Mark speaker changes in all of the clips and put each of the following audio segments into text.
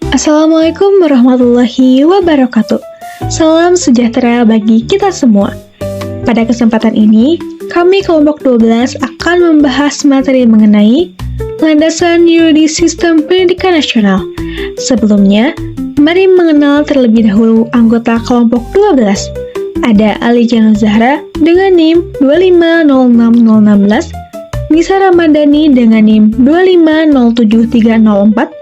Speaker 1: Assalamualaikum warahmatullahi wabarakatuh. Salam sejahtera bagi kita semua. Pada kesempatan ini, kami kelompok 12 akan membahas materi mengenai landasan yuridis sistem pendidikan nasional. Sebelumnya, mari mengenal terlebih dahulu anggota kelompok 12. Ada Ali Jana Zahra dengan NIM 2506016, Nisa Ramadhani dengan NIM 2507304,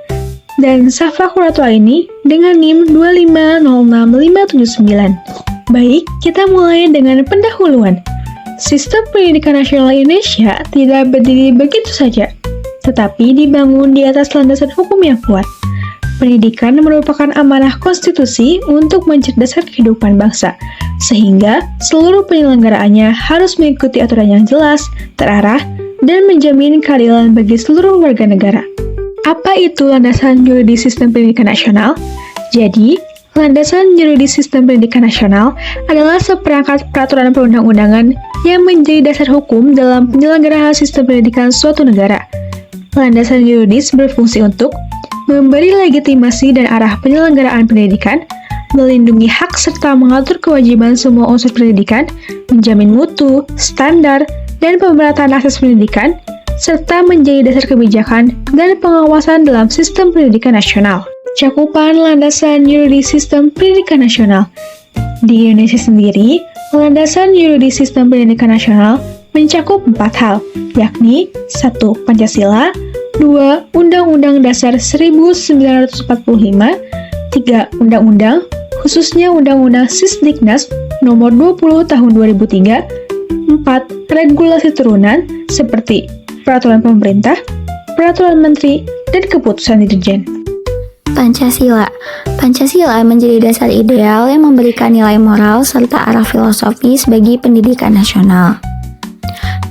Speaker 1: dan Safa Kuratulaini dengan NIM 2506579. Baik, kita mulai dengan pendahuluan. Sistem pendidikan nasional Indonesia tidak berdiri begitu saja, tetapi dibangun di atas landasan hukum yang kuat. Pendidikan merupakan amanah konstitusi untuk mencerdaskan kehidupan bangsa, sehingga seluruh penyelenggaraannya harus mengikuti aturan yang jelas, terarah, dan menjamin keadilan bagi seluruh warga negara. Apa itu landasan yuridis sistem pendidikan nasional? Jadi, landasan yuridis sistem pendidikan nasional adalah seperangkat peraturan perundang-undangan yang menjadi dasar hukum dalam penyelenggaraan sistem pendidikan suatu negara. Landasan yuridis berfungsi untuk memberi legitimasi dan arah penyelenggaraan pendidikan, melindungi hak serta mengatur kewajiban semua unsur pendidikan, menjamin mutu, standar, dan pemerataan akses pendidikan, serta menjadi dasar kebijakan dan pengawasan dalam sistem pendidikan nasional. Cakupan landasan yuridis sistem pendidikan nasional. Di Indonesia sendiri, landasan yuridis sistem pendidikan nasional mencakup 4 hal, yakni 1. Pancasila, 2. Undang-Undang Dasar 1945, 3. Undang-Undang, khususnya Undang-Undang Sisdiknas Nomor 20 Tahun 2003, 4. Regulasi turunan seperti Peraturan Pemerintah, Peraturan Menteri, dan Keputusan Dirjen.
Speaker 2: Pancasila. Pancasila menjadi dasar ideal yang memberikan nilai moral serta arah filosofis bagi pendidikan nasional.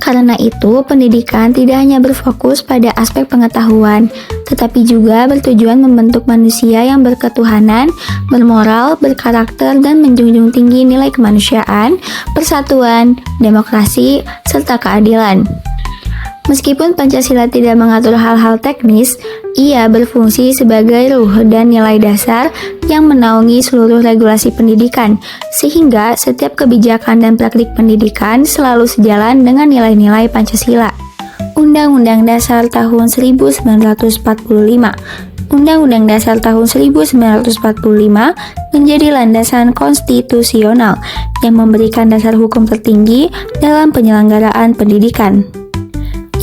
Speaker 2: Karena itu, pendidikan tidak hanya berfokus pada aspek pengetahuan, tetapi juga bertujuan membentuk manusia yang berketuhanan, bermoral, berkarakter, dan menjunjung tinggi nilai kemanusiaan, persatuan, demokrasi, serta keadilan. Meskipun Pancasila tidak mengatur hal-hal teknis, ia berfungsi sebagai ruh dan nilai dasar yang menaungi seluruh regulasi pendidikan, sehingga setiap kebijakan dan praktik pendidikan selalu sejalan dengan nilai-nilai Pancasila. Undang-Undang Dasar tahun 1945. Undang-Undang Dasar tahun 1945 menjadi landasan konstitusional yang memberikan dasar hukum tertinggi dalam penyelenggaraan pendidikan.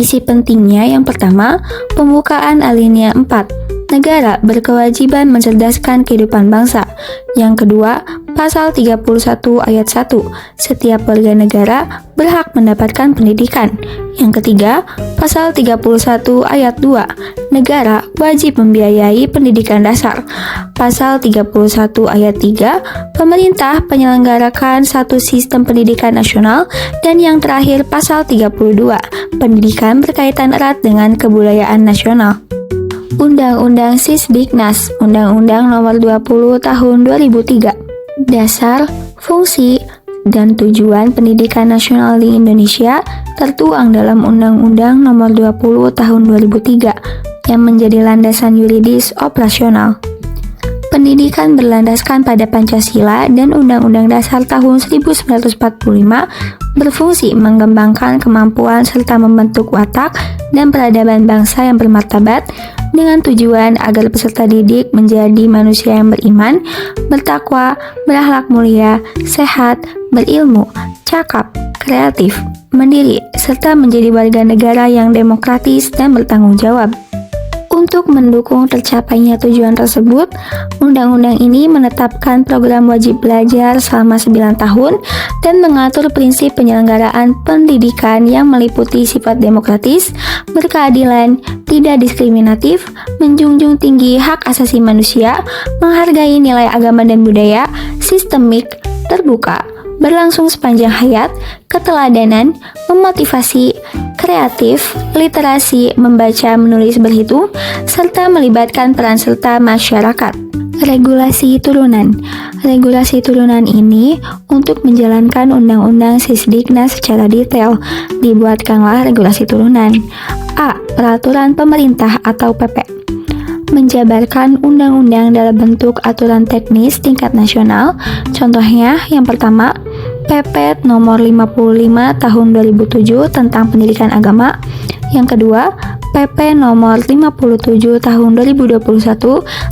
Speaker 2: Isi pentingnya yang pertama, pembukaan alinea 4. Negara berkewajiban mencerdaskan kehidupan bangsa. Yang kedua, pasal 31 ayat 1. Setiap warga negara berhak mendapatkan pendidikan. Yang ketiga, pasal 31 ayat 2. Negara wajib membiayai pendidikan dasar. Pasal 31 ayat 3. Pemerintah penyelenggarakan satu sistem pendidikan nasional. Dan yang terakhir, pasal 32. Pendidikan berkaitan erat dengan kebudayaan nasional. Undang-Undang Sisdiknas, Undang-Undang Nomor 20 Tahun 2003. Dasar, fungsi, dan tujuan pendidikan nasional di Indonesia tertuang dalam Undang-Undang Nomor 20 Tahun 2003 yang menjadi landasan yuridis operasional. Pendidikan berlandaskan pada Pancasila dan Undang-Undang Dasar tahun 1945 berfungsi mengembangkan kemampuan serta membentuk watak dan peradaban bangsa yang bermartabat dengan tujuan agar peserta didik menjadi manusia yang beriman, bertakwa, berakhlak mulia, sehat, berilmu, cakap, kreatif, mandiri, serta menjadi warga negara yang demokratis dan bertanggung jawab. Untuk mendukung tercapainya tujuan tersebut, undang-undang ini menetapkan program wajib belajar selama 9 tahun dan mengatur prinsip penyelenggaraan pendidikan yang meliputi sifat demokratis, berkeadilan, tidak diskriminatif, menjunjung tinggi hak asasi manusia, menghargai nilai agama dan budaya, sistemik, terbuka, berlangsung sepanjang hayat, keteladanan, memotivasi, kreatif, literasi, membaca, menulis, berhitung, serta melibatkan peran serta masyarakat. Regulasi turunan. Regulasi turunan ini untuk menjalankan Undang-Undang Sisdiknas secara detail. Dibuatkanlah regulasi turunan. A. Peraturan Pemerintah atau PP. menjabarkan undang-undang dalam bentuk aturan teknis tingkat nasional. Contohnya, yang pertama, PP nomor 55 tahun 2007 tentang pendidikan agama. Yang kedua, PP nomor 57 tahun 2021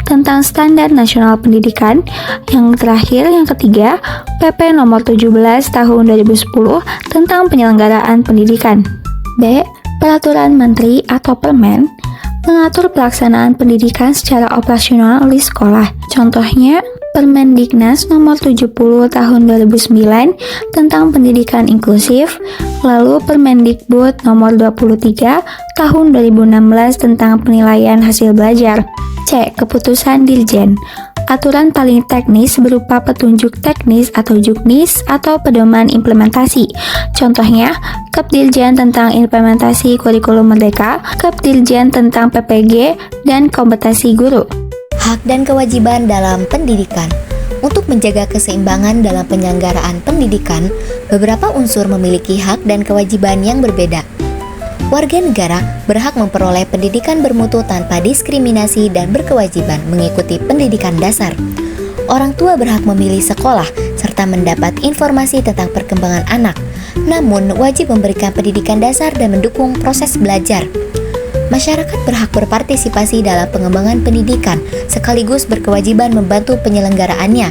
Speaker 2: tentang standar nasional pendidikan. Yang terakhir, yang ketiga, PP nomor 17 tahun 2010 tentang penyelenggaraan pendidikan. B. Peraturan Menteri atau Permen mengatur pelaksanaan pendidikan secara operasional di sekolah. Contohnya, Permendiknas nomor 70 tahun 2009 tentang pendidikan inklusif, lalu Permendikbud nomor 23 tahun 2016 tentang penilaian hasil belajar. C. Keputusan Dirjen. Aturan paling teknis berupa petunjuk teknis atau juknis atau pedoman implementasi. Contohnya, Kepdirjen tentang implementasi kurikulum merdeka, Kepdirjen tentang PPG, dan kompetensi guru.
Speaker 3: Hak dan kewajiban dalam pendidikan. Untuk menjaga keseimbangan dalam penyelenggaraan pendidikan, beberapa unsur memiliki hak dan kewajiban yang berbeda. Warga negara berhak memperoleh pendidikan bermutu tanpa diskriminasi dan berkewajiban mengikuti pendidikan dasar. Orang tua berhak memilih sekolah serta mendapat informasi tentang perkembangan anak, namun wajib memberikan pendidikan dasar dan mendukung proses belajar. Masyarakat berhak berpartisipasi dalam pengembangan pendidikan sekaligus berkewajiban membantu penyelenggaraannya.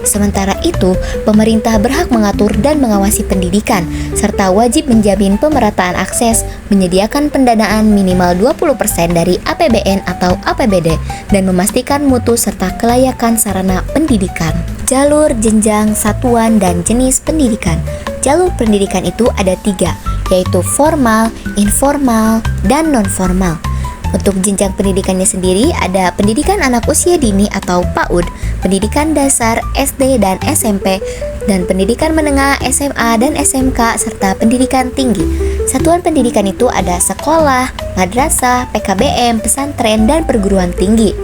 Speaker 3: Sementara itu, pemerintah berhak mengatur dan mengawasi pendidikan, serta wajib menjamin pemerataan akses, menyediakan pendanaan minimal 20% dari APBN atau APBD, dan memastikan mutu serta kelayakan sarana pendidikan. Jalur, jenjang, satuan, dan jenis pendidikan. Jalur pendidikan itu ada 3, yaitu formal, informal, dan non-formal. Untuk jenjang pendidikannya sendiri ada pendidikan anak usia dini atau PAUD, pendidikan dasar SD dan SMP, dan pendidikan menengah SMA dan SMK, serta pendidikan tinggi. Satuan pendidikan itu ada sekolah, madrasah, PKBM, pesantren, dan perguruan tinggi.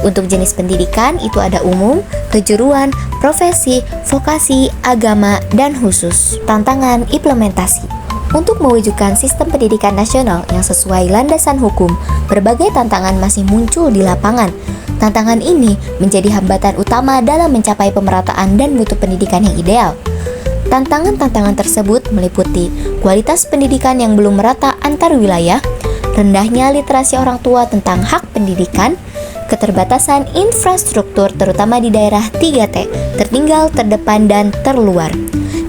Speaker 3: Untuk jenis pendidikan itu ada umum, kejuruan, profesi, vokasi, agama, dan khusus. Tantangan implementasi. Untuk mewujudkan sistem pendidikan nasional yang sesuai landasan hukum, berbagai tantangan masih muncul di lapangan. Tantangan ini menjadi hambatan utama dalam mencapai pemerataan dan mutu pendidikan yang ideal. Tantangan-tantangan tersebut meliputi kualitas pendidikan yang belum merata antar wilayah, rendahnya literasi orang tua tentang hak pendidikan, keterbatasan infrastruktur terutama di daerah 3T, tertinggal, terdepan, dan terluar.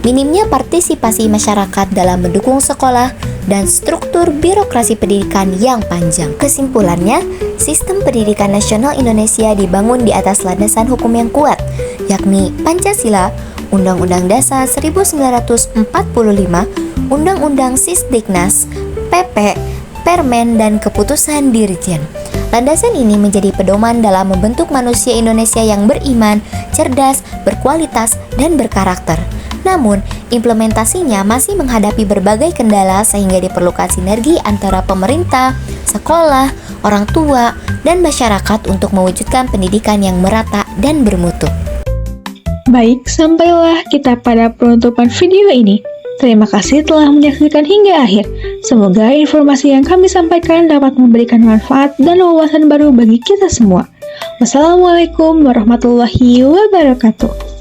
Speaker 3: Minimnya partisipasi masyarakat dalam mendukung sekolah dan struktur birokrasi pendidikan yang panjang. Kesimpulannya, sistem pendidikan nasional Indonesia dibangun di atas landasan hukum yang kuat, yakni Pancasila, Undang-Undang Dasar 1945, Undang-Undang Sisdiknas, PP, Permen, dan Keputusan Dirjen. Landasan ini menjadi pedoman dalam membentuk manusia Indonesia yang beriman, cerdas, berkualitas, dan berkarakter. Namun, implementasinya masih menghadapi berbagai kendala sehingga diperlukan sinergi antara pemerintah, sekolah, orang tua, dan masyarakat untuk mewujudkan pendidikan yang merata dan bermutu.
Speaker 1: Baik, sampailah kita pada penutupan video ini. Terima kasih telah menyaksikan hingga akhir. Semoga informasi yang kami sampaikan dapat memberikan manfaat dan wawasan baru bagi kita semua. Wassalamualaikum warahmatullahi wabarakatuh.